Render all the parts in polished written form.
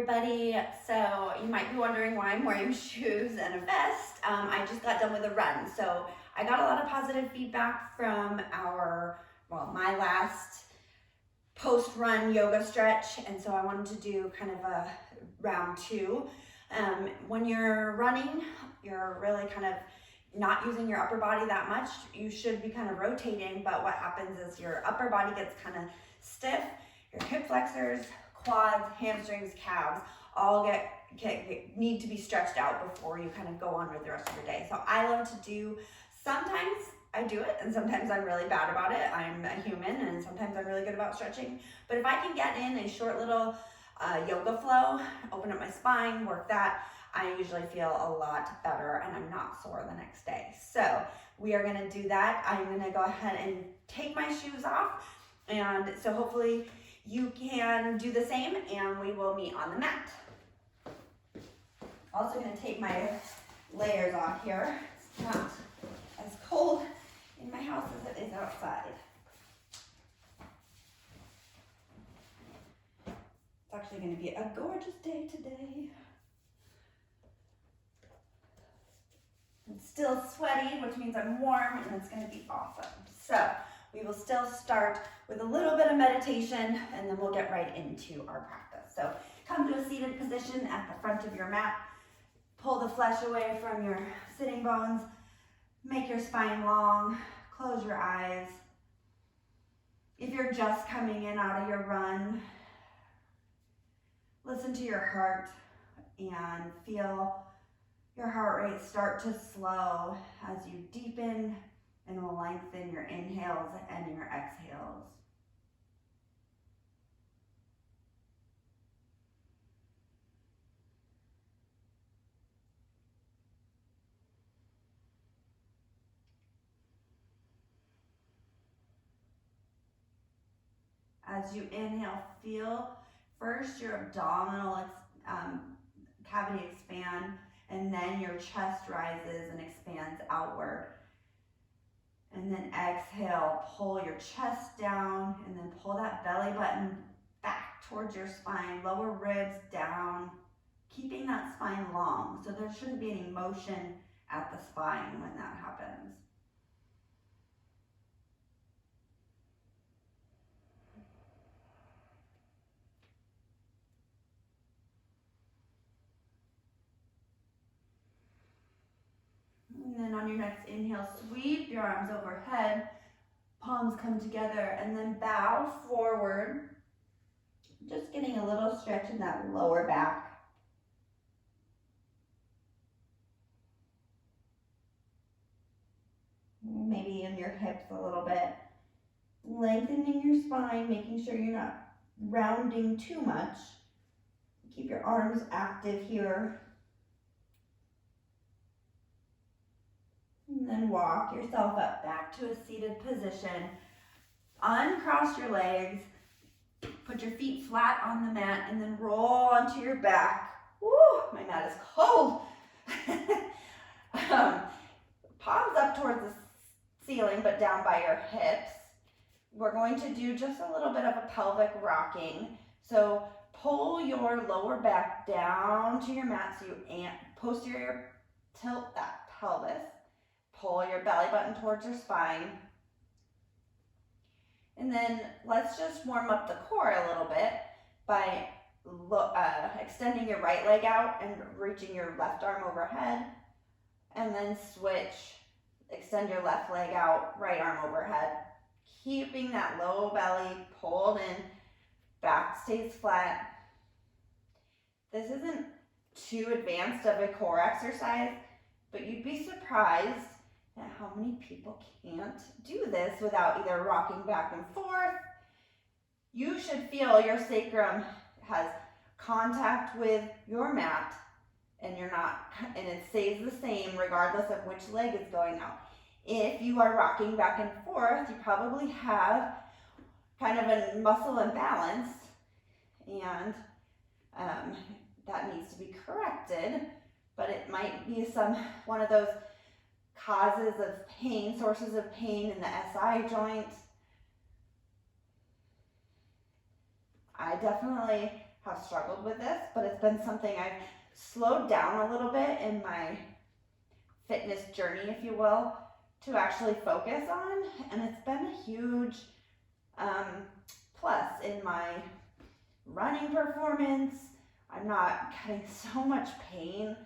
everybody. So you might be wondering why I'm wearing shoes and a vest. I just got done with a run. So I got a lot of positive feedback from my last post-run yoga stretch. And so I wanted to do kind of a round two. When you're running, you're really kind of not using your upper body that much. You should be kind of rotating, but what happens is your upper body gets kind of stiff. Your hip flexors, quads, hamstrings, calves all need to be stretched out before you kind of go on with the rest of your day. So I love to do, sometimes I do it and sometimes I'm really bad about it. I'm a human and sometimes I'm really good about stretching. But if I can get in a short little yoga flow, open up my spine, work that, I usually feel a lot better and I'm not sore the next day. So we are gonna do that. I'm gonna go ahead and take my shoes off. And so hopefully you can do the same and we will meet on the mat. Also gonna take my layers off here. It's not as cold in my house as it is outside. It's actually gonna be a gorgeous day today. It's still sweaty, which means I'm warm and it's gonna be awesome. So we will still start with a little bit of meditation and then we'll get right into our practice. So come to a seated position at the front of your mat. Pull the flesh away from your sitting bones. Make your spine long. Close your eyes. If you're just coming in out of your run, listen to your heart and feel your heart rate start to slow as you deepen and lengthen your inhales and your exhales. As you inhale, feel first your abdominal cavity expand, and then your chest rises and expands outward. And then exhale, pull your chest down, and then pull that belly button back towards your spine, lower ribs down, keeping that spine long. So there shouldn't be any motion at the spine when that happens. And then on your next inhale, sweep your arms overhead, palms come together, and then bow forward. Just getting a little stretch in that lower back. Maybe in your hips a little bit. Lengthening your spine, making sure you're not rounding too much. Keep your arms active here. And then walk yourself up back to a seated position. Uncross your legs. Put your feet flat on the mat and then roll onto your back. Woo, my mat is cold. Palms up towards the ceiling but down by your hips. We're going to do just a little bit of a pelvic rocking. So pull your lower back down to your mat so you posterior tilt that pelvis. Pull your belly button towards your spine. And then let's just warm up the core a little bit by extending your right leg out and reaching your left arm overhead. And then switch, extend your left leg out, right arm overhead. Keeping that low belly pulled in, back stays flat. This isn't too advanced of a core exercise, but you'd be surprised at how many people can't do this without either rocking back and forth. You should feel your sacrum has contact with your mat and it stays the same regardless of which leg is going out. If you are rocking back and forth, you probably have kind of a muscle imbalance and that needs to be corrected, but it might be one of those causes of pain, sources of pain in the SI joint. I definitely have struggled with this, but it's been something I've slowed down a little bit in my fitness journey, if you will, to actually focus on, and it's been a huge plus in my running performance. I'm not getting so much pain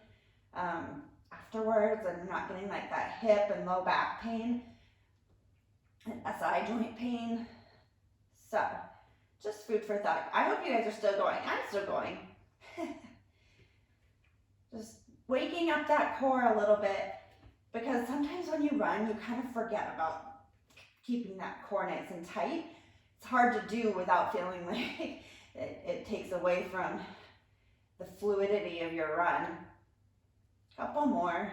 afterwards. I'm not getting like that hip and low back pain and SI joint pain. So just food for thought. I hope you guys are still going. I'm still going. Just waking up that core a little bit, because sometimes when you run, you kind of forget about keeping that core nice and tight. It's hard to do without feeling like it takes away from the fluidity of your run. Couple more.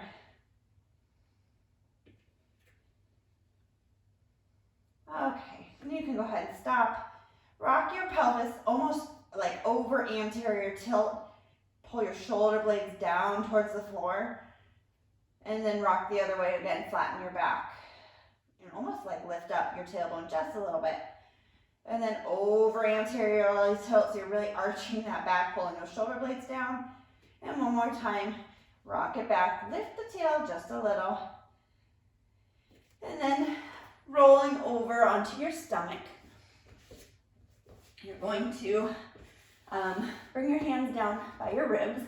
Okay, and you can go ahead and stop. Rock your pelvis almost like over anterior tilt. Pull your shoulder blades down towards the floor. And then rock the other way again, flatten your back. And almost like lift up your tailbone just a little bit. And then over anteriorly tilt, so you're really arching that back, pulling those shoulder blades down. And one more time, rock it back, lift the tail just a little. And then rolling over onto your stomach. You're going to bring your hands down by your ribs.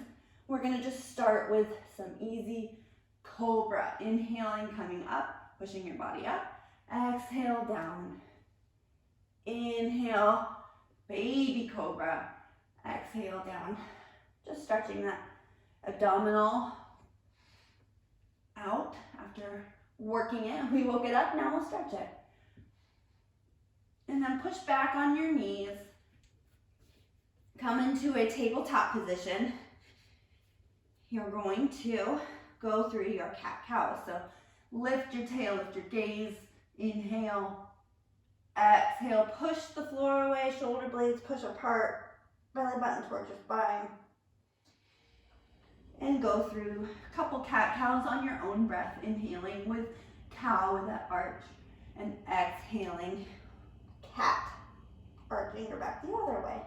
We're going to just start with some easy cobra. Inhaling, coming up, pushing your body up. Exhale, down. Inhale, baby cobra. Exhale, down. Just stretching that abdominal out after working it. We will get up, now we'll stretch it. And then push back on your knees. Come into a tabletop position. You're going to go through your cat-cow. So lift your tail, lift your gaze. Inhale. Exhale, push the floor away, shoulder blades push apart, belly button towards your spine. And go through a couple cat-cows on your own breath, inhaling with cow with that arch, and exhaling cat, arching your back the other way.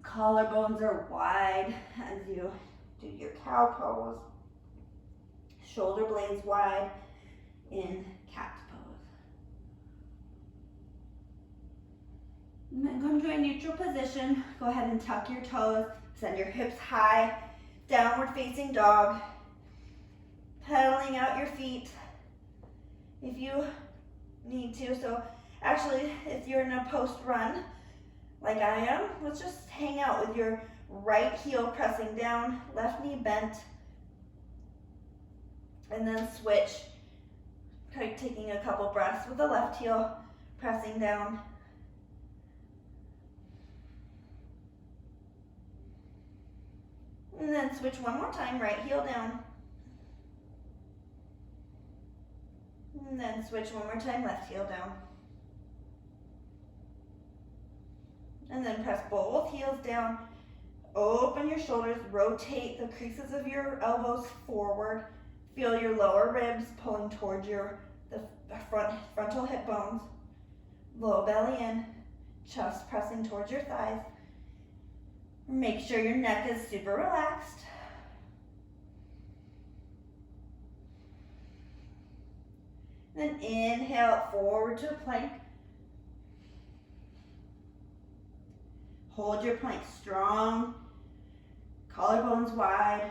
Collarbones are wide as you do your cow pose. Shoulder blades wide in cat pose. And then come to a neutral position. Go ahead and tuck your toes. Send your hips high. Downward facing dog. Pedaling out your feet if you need to. So actually, if you're in a post run like I am, let's just hang out with your right heel pressing down, left knee bent. And then switch, taking a couple breaths with the left heel pressing down. And then switch one more time, right heel down. And then switch one more time, left heel down. And then press both heels down. Open your shoulders, rotate the creases of your elbows forward. Feel your lower ribs pulling towards the frontal hip bones. Low belly in, chest pressing towards your thighs. Make sure your neck is super relaxed. Then inhale forward to a plank. Hold your plank strong, collarbones wide.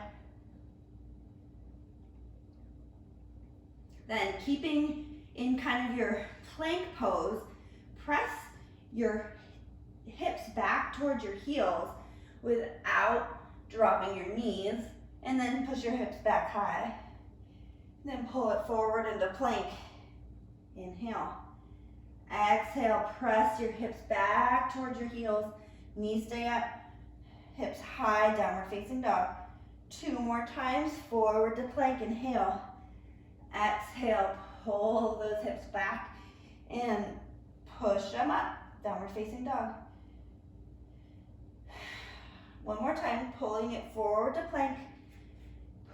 Then keeping in kind of your plank pose, press your hips back towards your heels without dropping your knees, and then push your hips back high. Then pull it forward into plank. Inhale. Exhale, press your hips back towards your heels. Knees stay up, hips high, downward facing dog. 2 more times, forward to plank. Inhale. Exhale, pull those hips back and push them up, downward facing dog. One more time, pulling it forward to plank.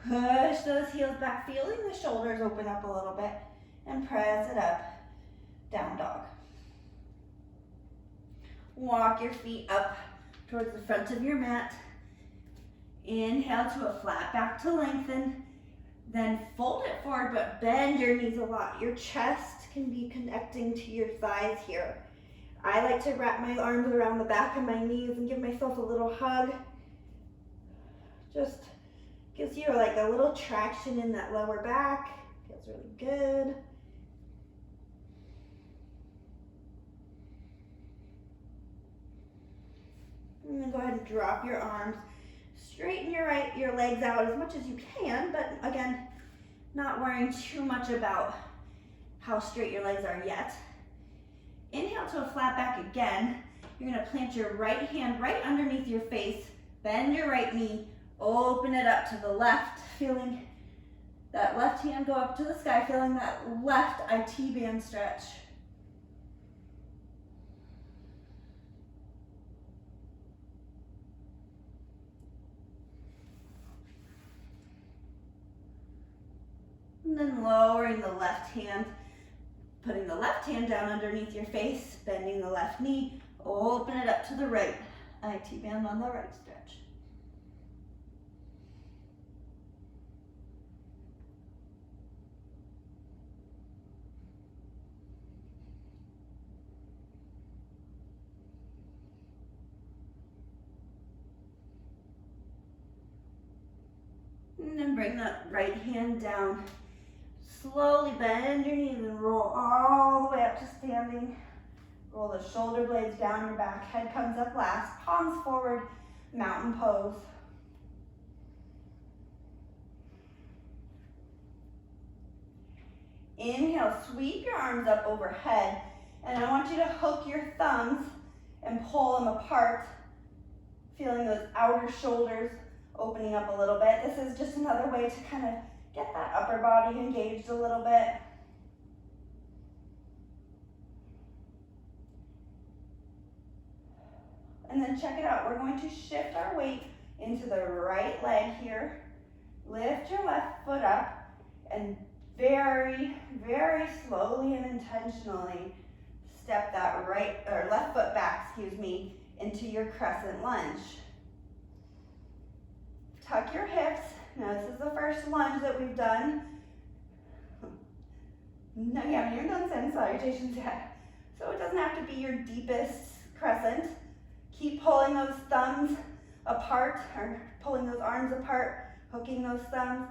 Push those heels back, feeling the shoulders open up a little bit, and press it up, down dog. Walk your feet up towards the front of your mat. Inhale to a flat back to lengthen. Then fold it forward, but bend your knees a lot. Your chest can be connecting to your thighs here. I like to wrap my arms around the back of my knees and give myself a little hug. Just gives you like a little traction in that lower back. Feels really good. And then go ahead and drop your arms. Straighten your legs out as much as you can, but again, not worrying too much about how straight your legs are yet. Inhale to a flat back again. You're gonna plant your right hand right underneath your face, bend your right knee, open it up to the left, feeling that left hand go up to the sky, feeling that left IT band stretch. And then lowering the left hand, putting the left hand down underneath your face, bending the left knee, open it up to the right. IT band on the right stretch. And then bring that right hand down. Slowly bend your knees and roll all the way up to standing. Roll the shoulder blades down your back. Head comes up last. Palms forward, mountain pose. Inhale, sweep your arms up overhead. And I want you to hook your thumbs and pull them apart. Feeling those outer shoulders opening up a little bit. This is just another way to kind of get that upper body engaged a little bit. And then check it out. We're going to shift our weight into the right leg here. Lift your left foot up and very, very slowly and intentionally step that left foot back, into your crescent lunge. Tuck your hips. Now this is the first lunge that we've done. No, yeah, you're not done salutations yet. So it doesn't have to be your deepest crescent. Keep pulling those thumbs apart, or pulling those arms apart, hooking those thumbs.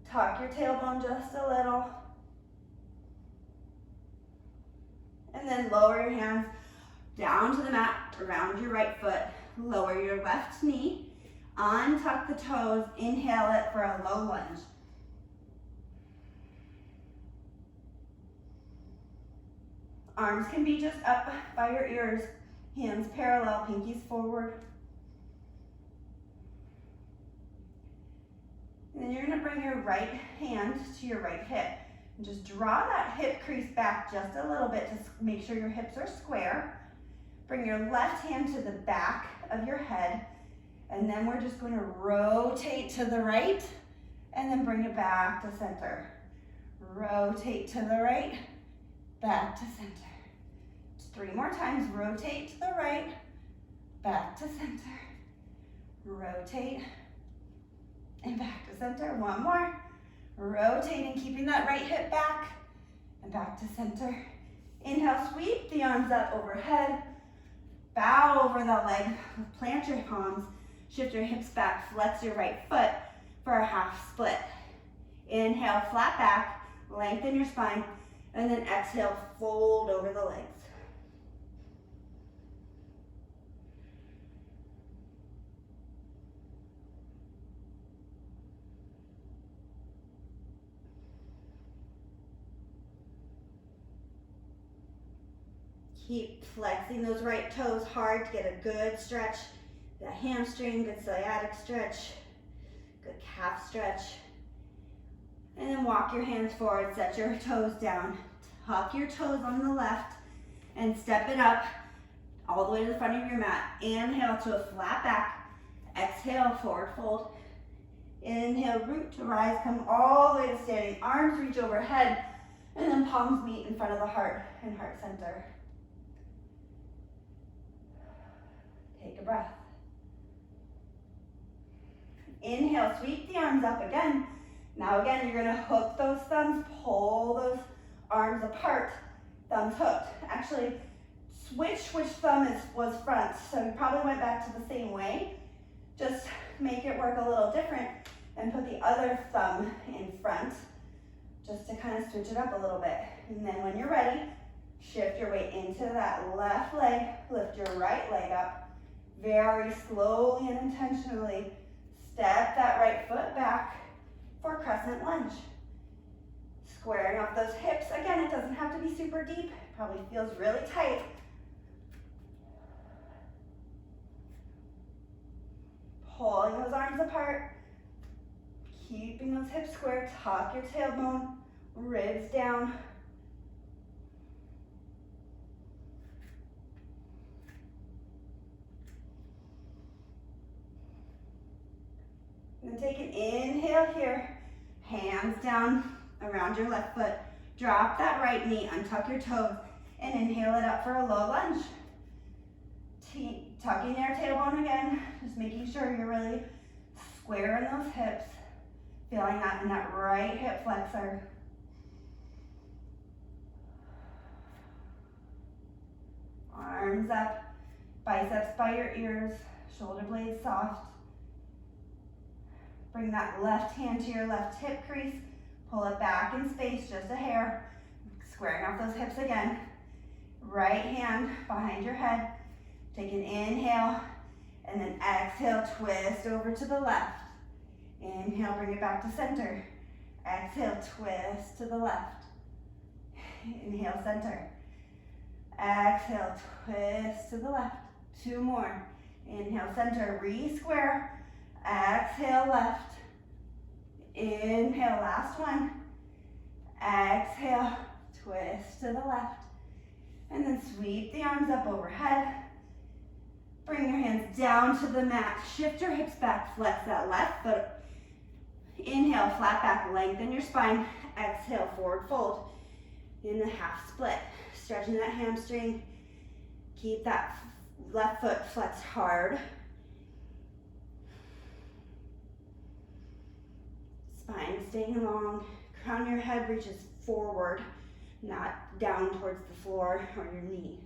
Tuck your tailbone just a little. And then lower your hands down to the mat, around your right foot. Lower your left knee. Untuck the toes, inhale it for a low lunge. Arms can be just up by your ears, hands parallel, pinkies forward. And then you're gonna bring your right hand to your right hip. And just draw that hip crease back just a little bit to make sure your hips are square. Bring your left hand to the back of your head. And then we're just going to rotate to the right and then bring it back to center. Rotate to the right, back to center. Just 3 more times. Rotate to the right, back to center. Rotate and back to center. 1 more. Rotating, keeping that right hip back and back to center. Inhale, sweep the arms up overhead. Bow over the leg, plant your palms. Shift your hips back, flex your right foot for a half split. Inhale, flat back, lengthen your spine, and then exhale, fold over the legs. Keep flexing those right toes hard to get a good stretch. That hamstring, good sciatic stretch, good calf stretch. And then walk your hands forward, set your toes down. Tuck your toes on the left and step it up all the way to the front of your mat. Inhale to a flat back. Exhale, forward fold. Inhale, root to rise, come all the way to standing. Arms reach overhead, and then palms meet in front of the heart and heart center. breath. Inhale, sweep the arms up again. Now again, you're gonna hook those thumbs, pull those arms apart, thumbs hooked. Actually, switch which thumb was front. So you probably went back to the same way. Just make it work a little different and put the other thumb in front just to kind of switch it up a little bit. And then when you're ready, shift your weight into that left leg, lift your right leg up. Very slowly and intentionally step that right foot back for Crescent Lunge. Squaring off those hips. Again, it doesn't have to be super deep. Probably feels really tight. Pulling those arms apart. Keeping those hips square. Tuck your tailbone, ribs down. And then take an inhale here. Hands down around your left foot. Drop that right knee, untuck your toes, and inhale it up for a low lunge. Tucking your tailbone again, just making sure you're really square in those hips. Feeling that in that right hip flexor. Arms up, biceps by your ears, shoulder blades soft. Bring that left hand to your left hip crease. Pull it back in space, just a hair. Squaring off those hips again. Right hand behind your head. Take an inhale, and then exhale, twist over to the left. Inhale, bring it back to center. Exhale, twist to the left. Inhale, center. Exhale, twist to the left. Two more. Inhale, center, re-square. Exhale, left. Inhale, last one. Exhale, twist to the left. And then sweep the arms up overhead. Bring your hands down to the mat. Shift your hips back, flex that left foot. Inhale, flat back, lengthen your spine. Exhale, forward fold in the half split. Stretching that hamstring. Keep that left foot flexed hard. Spine staying long. Crown of your head reaches forward, not down towards the floor or your knee.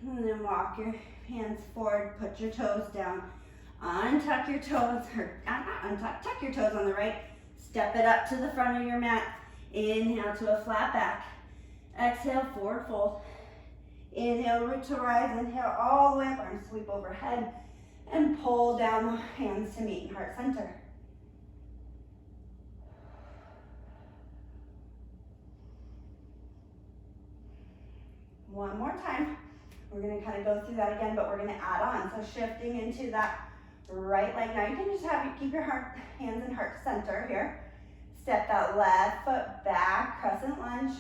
And then walk your hands forward, put your toes down, untuck your toes, tuck your toes on the right, step it up to the front of your mat, inhale to a flat back, exhale, forward fold, inhale, root to rise, inhale all the way up, arms sweep overhead, and pull down the hands to meet in heart center. One more time. We're going to kind of go through that again, but we're going to add on. So shifting into that right leg. Now you can just keep your hands in heart center here. Step that left foot back, crescent lunge.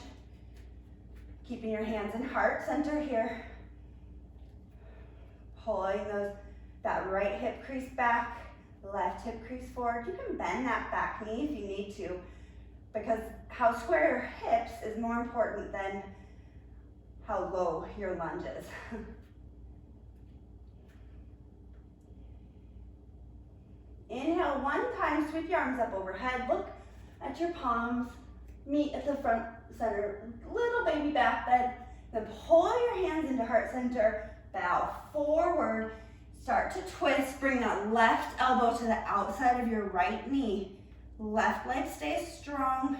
Keeping your hands in heart center here. Pulling that right hip crease back, left hip crease forward. You can bend that back knee if you need to, because how square your hips is more important than how low your lunge is. Inhale one time, sweep your arms up overhead. Look at your palms, meet at the front center, little baby back bend. Then pull your hands into heart center, bow forward, start to twist, bring that left elbow to the outside of your right knee. Left leg stays strong,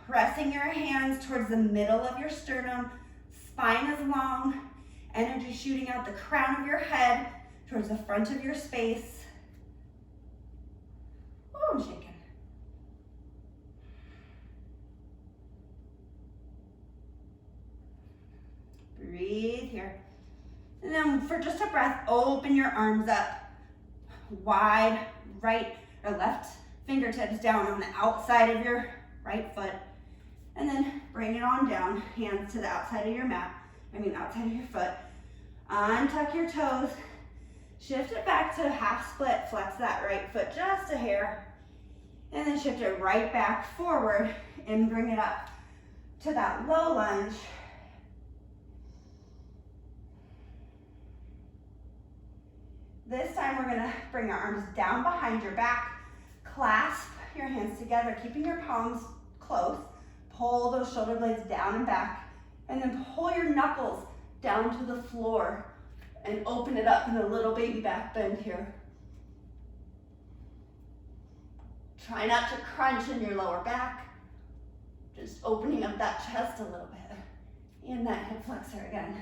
pressing your hands towards the middle of your sternum. Spine is long, energy shooting out the crown of your head towards the front of your space. Oh, I'm shaking. Breathe here. And then for just a breath, open your arms up wide, right or left fingertips down on the outside of your right foot. And then bring it on down, hands to the outside of your mat, outside of your foot. Untuck your toes, Shift it back to a half split, flex that right foot just a hair, and then shift it right back forward and bring it up to that low lunge. This time we're gonna bring our arms down behind your back, clasp your hands together, keeping your palms close, pull those shoulder blades down and back, and then pull your knuckles down to the floor and open it up in a little baby back bend here. Try not to crunch in your lower back, just opening up that chest a little bit, and that hip flexor again.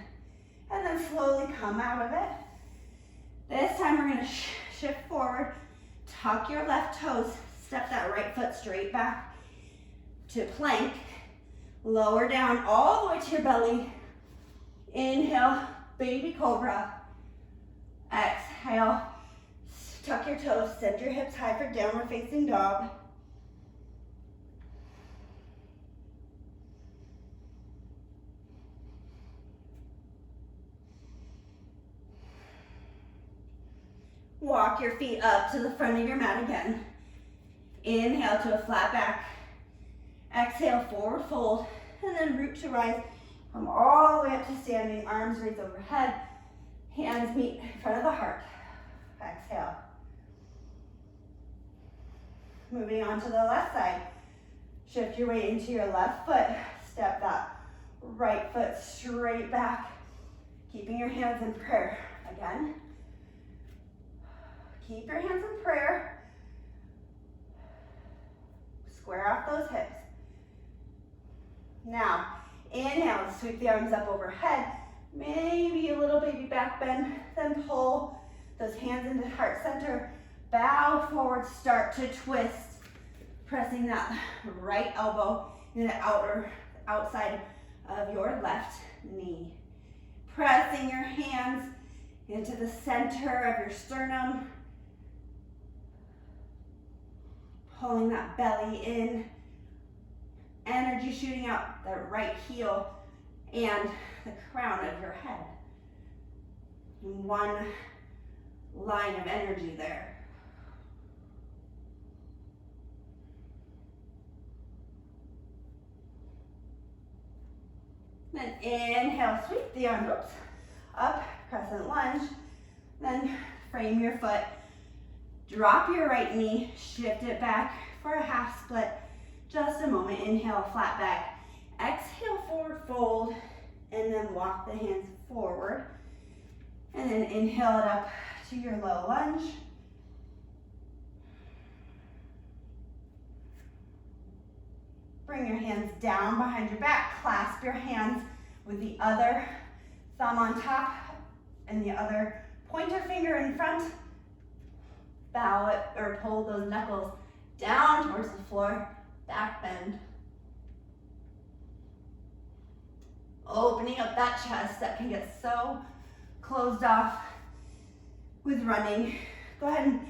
And then slowly come out of it. This time we're gonna shift forward, tuck your left toes, step that right foot straight back to plank, lower down all the way to your belly. Inhale, baby cobra. Exhale, tuck your toes, send your hips high for downward facing dog. Walk your feet up to the front of your mat again. Inhale to a flat back. Exhale, forward fold, and then root to rise. Come all the way up to standing, arms raised overhead, hands meet in front of the heart. Exhale. Moving on to the left side. Shift your weight into your left foot. Step that right foot straight back, keeping your hands in prayer. Again. Keep your hands in prayer. Square off those hips. Now, inhale, sweep the arms up overhead. Maybe a little baby back bend. Then pull those hands into heart center. Bow forward, start to twist. Pressing that right elbow in the outside of your left knee. Pressing your hands into the center of your sternum. Pulling that belly in, energy shooting out the right heel and the crown of your head. One line of energy there. Then inhale, sweep the arms up, crescent lunge. Then frame your foot. Drop your right knee, shift it back for a half split. Just a moment, inhale, flat back. Exhale, forward fold, and then walk the hands forward. And then inhale it up to your low lunge. Bring your hands down behind your back. Clasp your hands with the other thumb on top and the other pointer finger in front. Bow it or pull those knuckles down towards the floor, back bend. Opening up that chest that can get so closed off with running. Go ahead and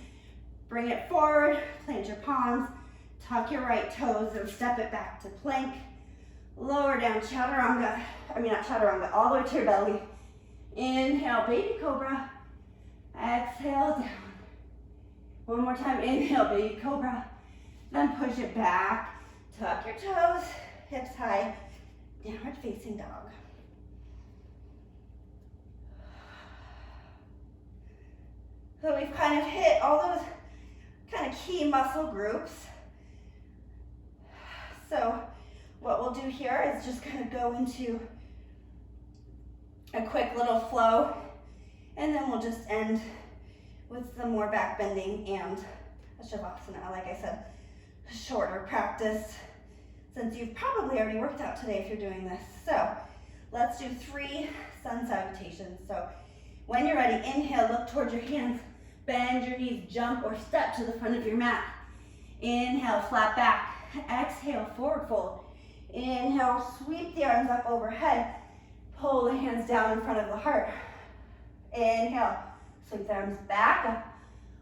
bring it forward, plant your palms, tuck your right toes and step it back to plank. Lower down chaturanga, not chaturanga, all the way to your belly. Inhale, baby cobra. Exhale, down. One more time, inhale, baby cobra. Then push it back, tuck your toes, hips high, downward facing dog. So we've kind of hit all those kind of key muscle groups. So what we'll do here is just kind of go into a quick little flow, and then we'll just end with some more back bending and a Shavasana. Like I said, a shorter practice since you've probably already worked out today if you're doing this. So let's do 3 sun salutations. So when you're ready, inhale, look towards your hands, bend your knees, jump or step to the front of your mat. Inhale, flat back. Exhale, forward fold. Inhale, sweep the arms up overhead. Pull the hands down in front of the heart. Inhale, sweep the arms back up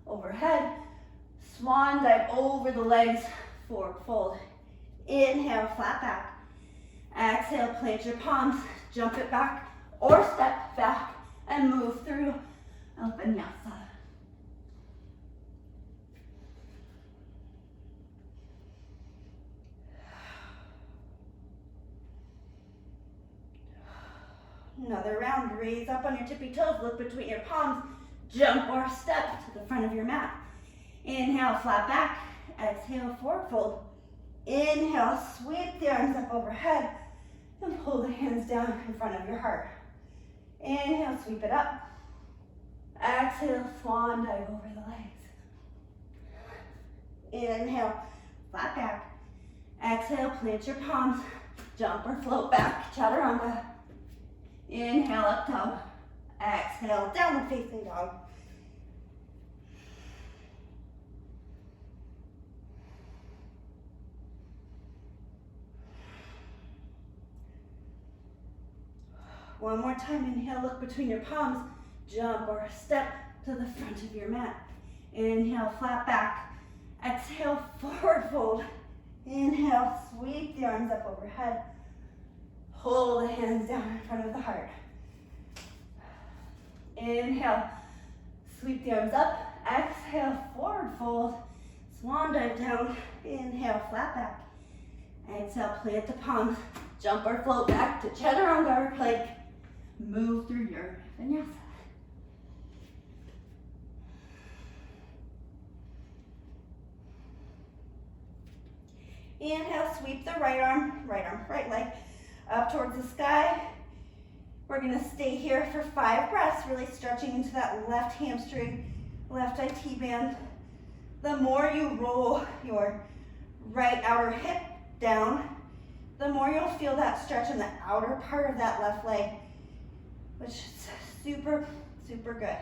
overhead. Swan dive over the legs, forward fold. Inhale, flat back. Exhale, plant your palms, jump it back or step back and move through Vinyasa. Another round, raise up on your tippy toes, look between your palms, jump or step to the front of your mat. Inhale, flat back. Exhale, forward fold. Inhale, sweep the arms up overhead and pull the hands down in front of your heart. Inhale, sweep it up. Exhale, swan dive over the legs. Inhale, flat back. Exhale, plant your palms, jump or float back, chaturanga. Inhale, up dog. Exhale, downward facing dog. One more time, inhale, look between your palms, jump or step to the front of your mat. Inhale, flat back. Exhale, forward fold. Inhale, sweep the arms up overhead. Pull the hands down in front of the heart. Inhale, sweep the arms up. Exhale, forward fold. Swan dive down. Inhale, flat back. Exhale, plant the palms. Jump or float back to chaturanga or plank. Move through your vinyasa. Inhale, sweep the right arm, right leg up towards the sky. We're gonna stay here for 5 breaths, really stretching into that left hamstring, left IT band. The more you roll your right outer hip down, the more you'll feel that stretch in the outer part of that left leg, which is super, super good.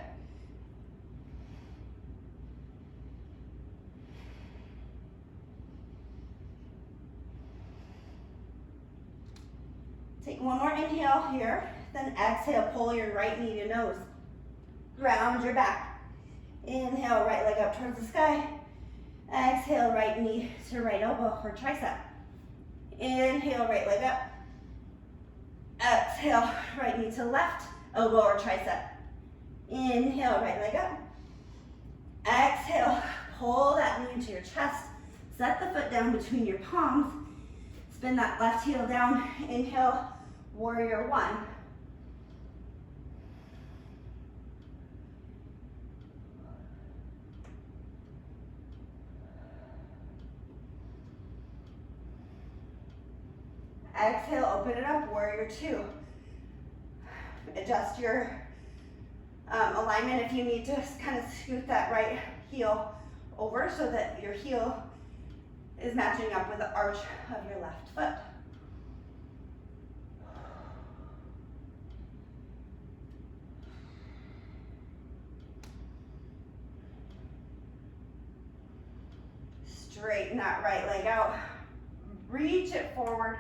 Take one more inhale here, then exhale, pull your right knee to nose. Round your back. Inhale, right leg up towards the sky. Exhale, right knee to right elbow or tricep. Inhale, right leg up. Exhale, right knee to left, elbow or tricep. Inhale, right leg up. Exhale, pull that knee into your chest. Set the foot down between your palms. Spin that left heel down. Inhale, warrior one. Exhale, open it up, warrior two. Adjust your alignment if you need to kind of scoot that right heel over so that your heel is matching up with the arch of your left foot. Straighten that right leg out, reach it forward,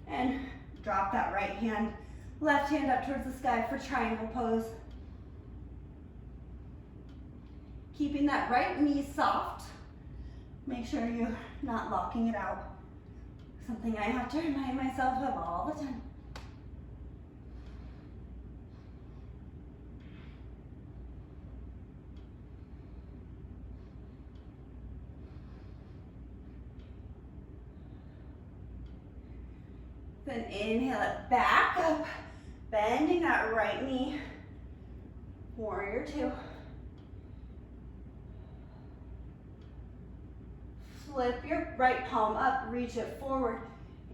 and drop that right hand, left hand up towards the sky for triangle pose. Keeping that right knee soft. Make sure you're not locking it out. Something I have to remind myself of all the time. Then inhale it back up, bending that right knee. Warrior two. Flip your right palm up, reach it forward.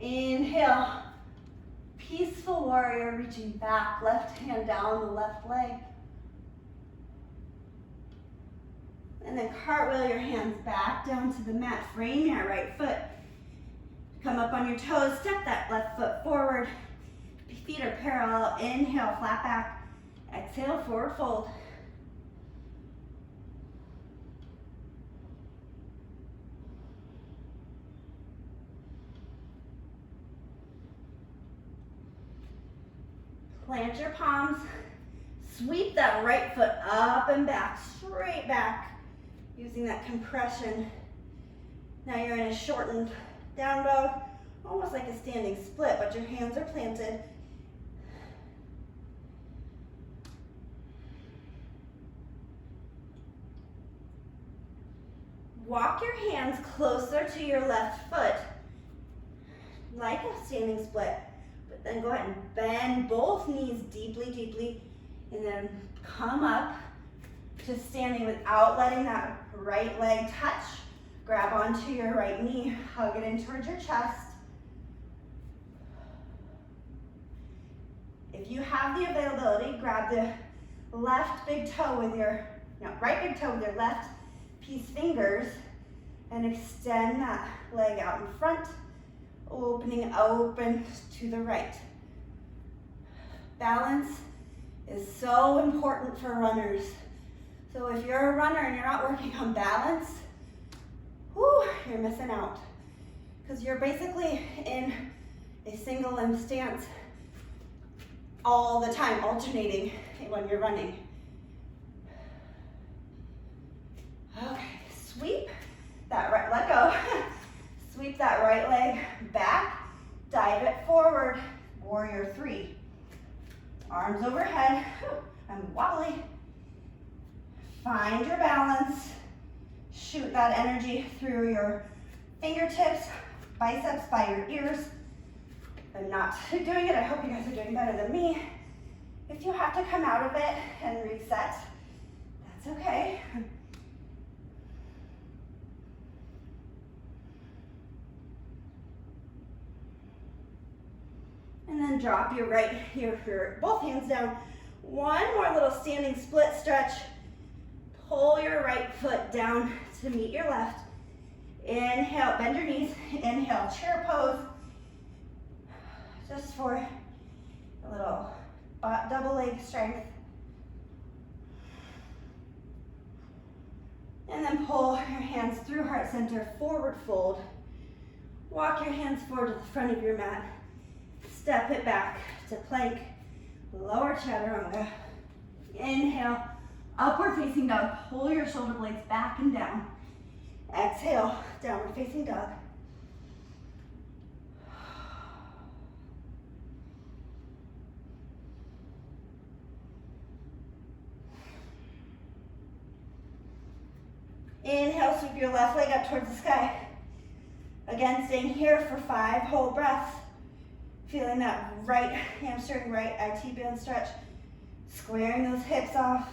Inhale, peaceful warrior, reaching back, left hand down the left leg. And then cartwheel your hands back down to the mat, frame your right foot. Come up on your toes, step that left foot forward. Feet are parallel, inhale, flat back. Exhale, forward fold. Plant your palms, sweep that right foot up and back, straight back, using that compression. Now you're in a shortened down dog, almost like a standing split, but your hands are planted. Walk your hands closer to your left foot, like a standing split. Then go ahead and bend both knees deeply, deeply, and then come up to standing without letting that right leg touch. Grab onto your right knee, hug it in towards your chest. If you have the availability, grab the left big toe with your, no, right big toe with your left peace fingers and extend that leg out in front, opening open to the right. Balance is so important for runners. So if you're a runner and you're not working on balance, whew, you're missing out. Because you're basically in a single limb stance all the time, alternating when you're running. Okay, sweep that right, let go. Sweep that right leg back, dive it forward, warrior three. Arms overhead, I'm wobbly. Find your balance. Shoot that energy through your fingertips, biceps by your ears. I'm not doing it. I hope you guys are doing better than me. If you have to come out of it and reset, that's okay. And then drop your both hands down. One more little standing split stretch. Pull your right foot down to meet your left. Inhale, bend your knees. Inhale, chair pose. Just for a little double leg strength. And then pull your hands through heart center, forward fold. Walk your hands forward to the front of your mat. Step it back to plank, lower chaturanga. Inhale, upward facing dog. Pull your shoulder blades back and down. Exhale, downward facing dog. Inhale, sweep your left leg up towards the sky. Again, staying here for 5 whole breaths. Feeling that right hamstring, right IT band stretch. Squaring those hips off.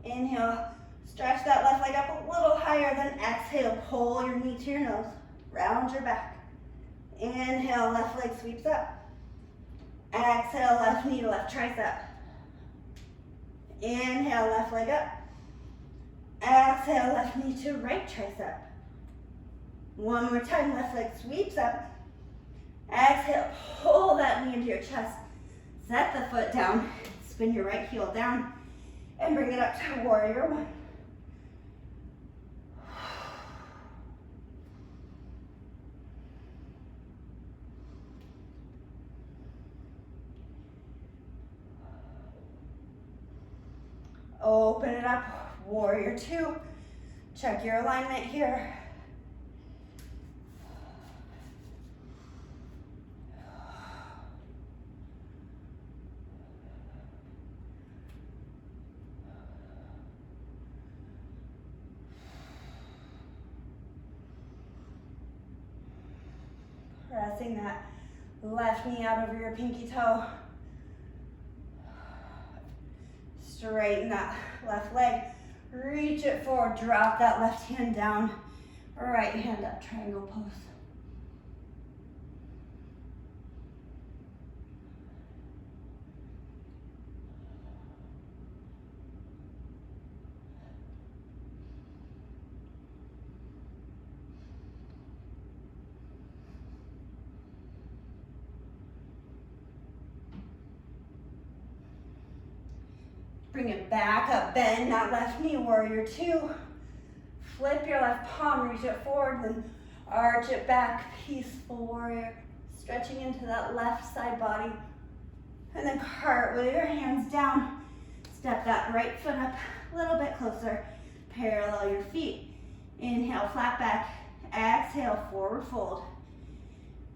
Inhale, stretch that left leg up a little higher, then exhale, pull your knee to your nose, round your back. Inhale, left leg sweeps up. Exhale, left knee to left tricep. Inhale, left leg up. Exhale, left knee to right tricep. One more time, left leg sweeps up. Exhale, pull that knee into your chest. Set the foot down, spin your right heel down, and bring it up to warrior one. Open it up, warrior two. Check your alignment here. Pressing that left knee out over your pinky toe. Straighten that left leg. Reach it forward, drop that left hand down. Right hand up, triangle pose. Bring it back up, bend that left knee, warrior two. Flip your left palm, reach it forward, then arch it back, peaceful warrior. Stretching into that left side body. And then cartwheel your hands down. Step that right foot up a little bit closer. Parallel your feet. Inhale, flat back. Exhale, forward fold.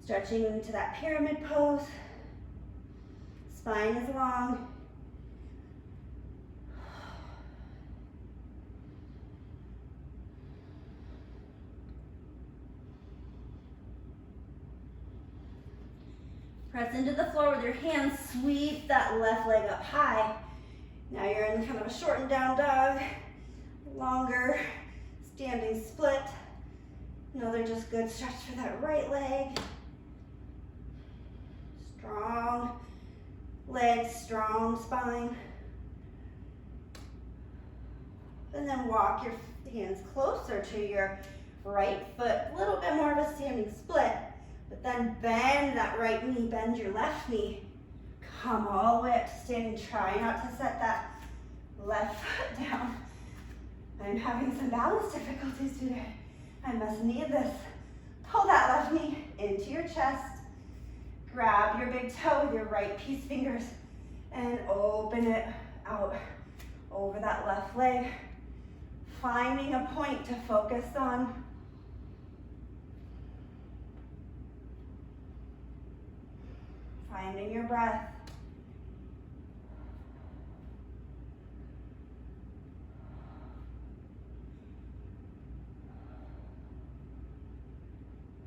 Stretching into that pyramid pose. Spine is long. Press into the floor with your hands, sweep that left leg up high. Now you're in kind of a shortened down dog, longer standing split. Another just good stretch for that right leg. Strong legs, strong spine. And then walk your hands closer to your right foot, a little bit more of a standing split. But then bend that right knee, bend your left knee. Come all the way up to standing. Try not to set that left foot down. I'm having some balance difficulties today. I must need this. Pull that left knee into your chest. Grab your big toe with your right peace fingers and open it out over that left leg. Finding a point to focus on. Finding your breath.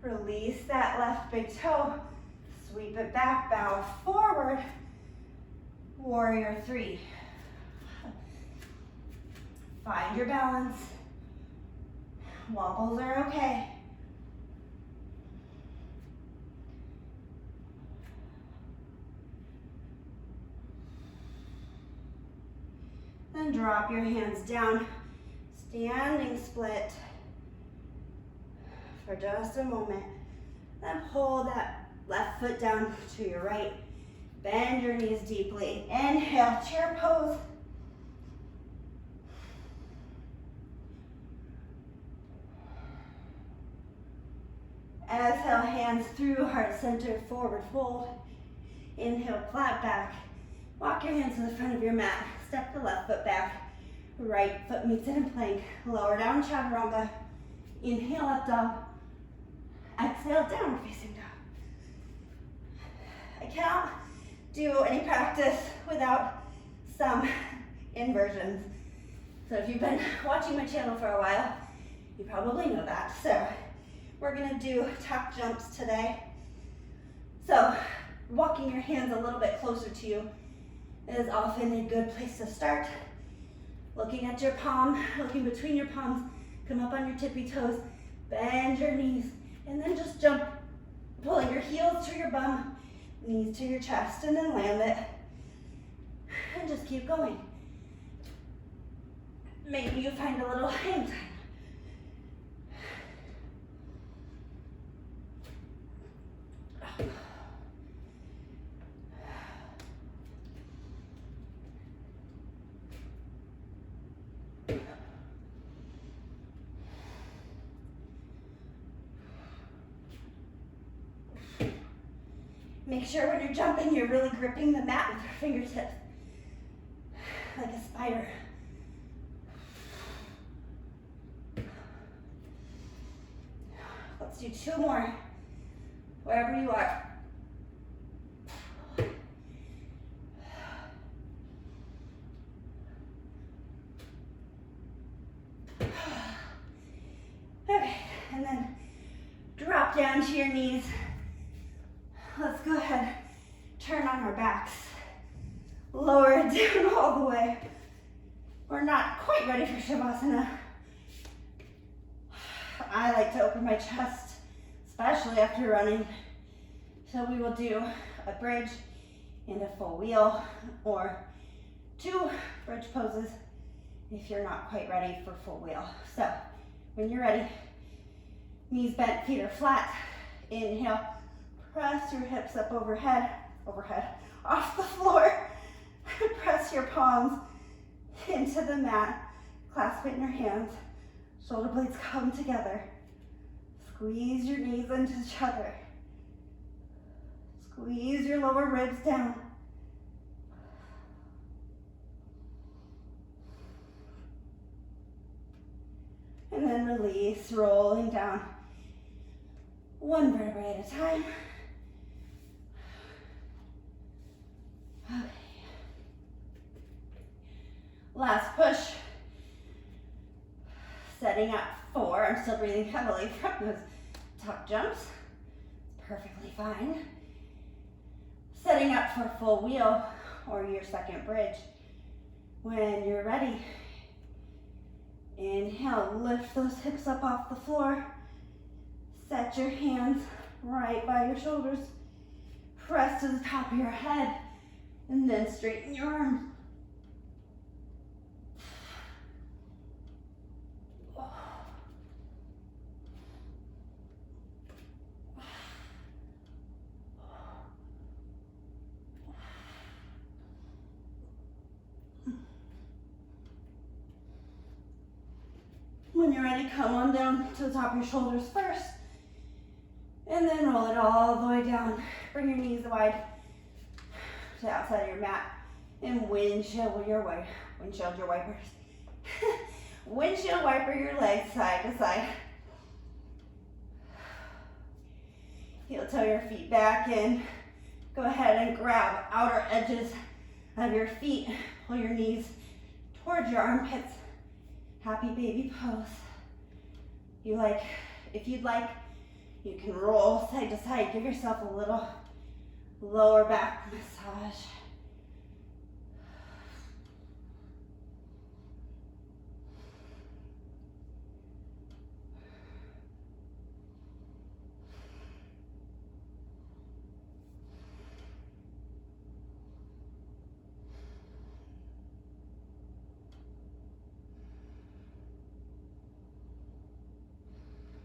Release that left big toe. Sweep it back, bow forward. Warrior 3. Find your balance. Wobbles are okay. Then drop your hands down, standing split for just a moment. Then pull that left foot down to your right. Bend your knees deeply. Inhale, chair pose. Exhale, hands through heart center, forward fold. Inhale, flat back. Walk your hands to the front of your mat. Step the left foot back. Right foot meets it in plank. Lower down, chaturanga. Inhale, up dog. Exhale, downward facing dog. I cannot do any practice without some inversions. So if you've been watching my channel for a while, you probably know that. So we're gonna do tuck jumps today. So walking your hands a little bit closer to you is often a good place to start. Looking at your palm, looking between your palms, come up on your tippy toes, bend your knees, and then just jump, pulling your heels to your bum, knees to your chest, and then land it. And just keep going. Maybe you find a little hang time. Make sure when you're jumping, you're really gripping the mat with your fingertips, like a spider. Let's do 2 more, wherever you are. Okay, and then drop down to your knees. Let's go ahead, turn on our backs. Lower it down all the way. We're not quite ready for Shavasana. I like to open my chest, especially after running. So we will do a bridge and a full wheel, or 2 bridge poses if you're not quite ready for full wheel. So when you're ready, knees bent, feet are flat. Inhale. Press your hips up overhead, off the floor. Press your palms into the mat. Clasp it in your hands. Shoulder blades come together. Squeeze your knees into each other. Squeeze your lower ribs down. And then release, rolling down. 1 vertebrae at a time. Last push. Setting up for, I'm still breathing heavily from those top jumps. It's perfectly fine. Setting up for full wheel or your second bridge. When you're ready, inhale, lift those hips up off the floor. Set your hands right by your shoulders. Press to the top of your head and then straighten your arms. When you're ready, come on down to the top of your shoulders first, and then roll it all the way down. Bring your knees wide to the outside of your mat, and windshield your wipers. Windshield wiper your legs side to side. Heel toe your feet back in. Go ahead and grab outer edges of your feet. Pull your knees towards your armpits. Happy baby pose. If you'd like, you can roll side to side. Give yourself a little lower back massage.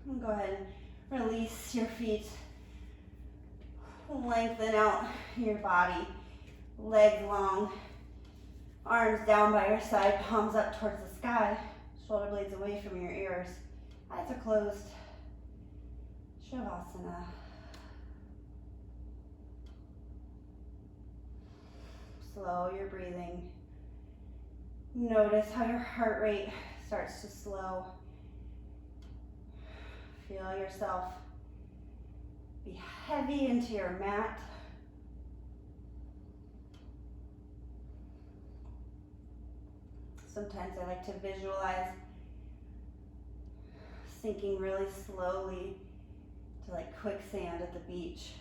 And go ahead and release your feet. Lengthen out your body. Legs long. Arms down by your side, palms up towards the sky. Shoulder blades away from your ears. Eyes are closed. Shavasana. Slow your breathing. Notice how your heart rate starts to slow. Feel yourself be heavy into your mat. Sometimes I like to visualize sinking really slowly to like quicksand at the beach.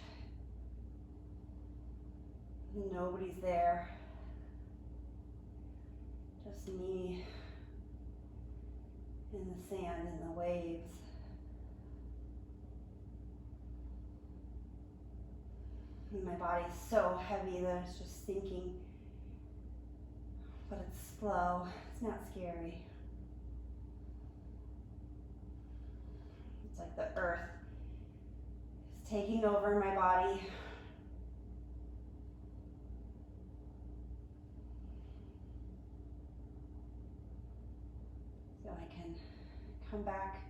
Nobody's there. Just me in the sand and the waves. And my body's so heavy that it's just sinking. But it's slow. It's not scary. It's like the earth is taking over my body. So I can come back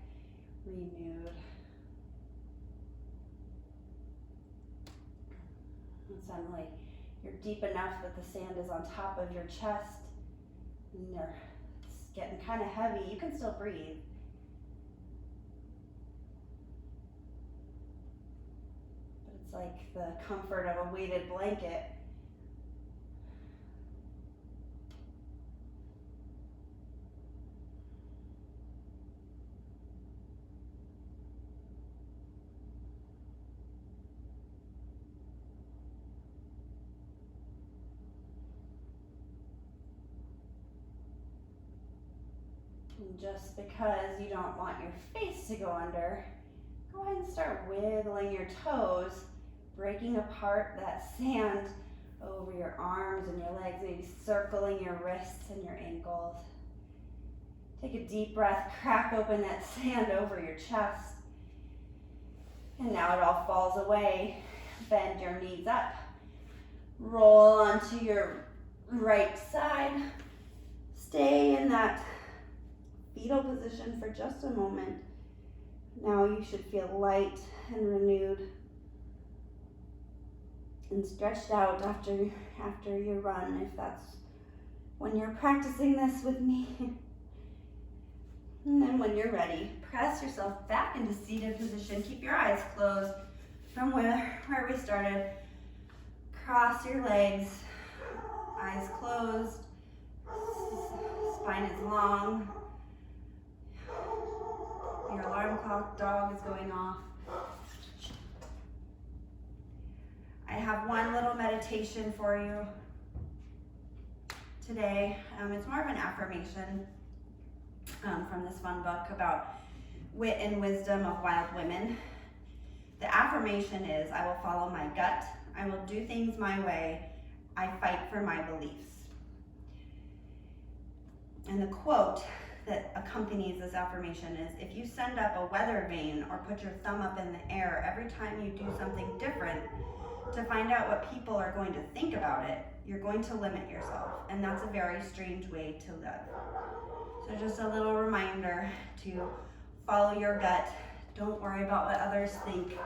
renewed. And suddenly you're deep enough that the sand is on top of your chest and it's getting kind of heavy. You can still breathe. But it's like the comfort of a weighted blanket. And just because you don't want your face to go under, go ahead and start wiggling your toes, breaking apart that sand over your arms and your legs, maybe circling your wrists and your ankles. Take a deep breath, crack open that sand over your chest. And now it all falls away. Bend your knees up. Roll onto your right side. Stay in that fetal position for just a moment. Now you should feel light and renewed and stretched out after your run, if that's when you're practicing this with me. And then when you're ready, press yourself back into seated position. Keep your eyes closed from where we started. Cross your legs, eyes closed. along. Your alarm clock dog is going off. I have one little meditation for you today. It's more of an affirmation from this fun book about wit and wisdom of wild women. The affirmation is, I will follow my gut. I will do things my way. I fight for my beliefs. And the quote that accompanies this affirmation is, if you send up a weather vane or put your thumb up in the air every time you do something different to find out what people are going to think about it, you're going to limit yourself. And that's a very strange way to live. So just a little reminder to follow your gut. Don't worry about what others think.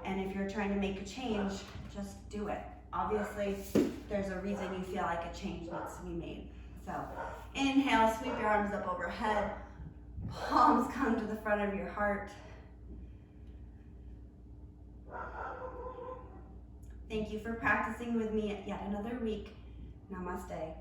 And if you're trying to make a change, just do it. Obviously, there's a reason you feel like a change needs to be made. So inhale, sweep your arms up overhead. Palms come to the front of your heart. Thank you for practicing with me yet another week. Namaste.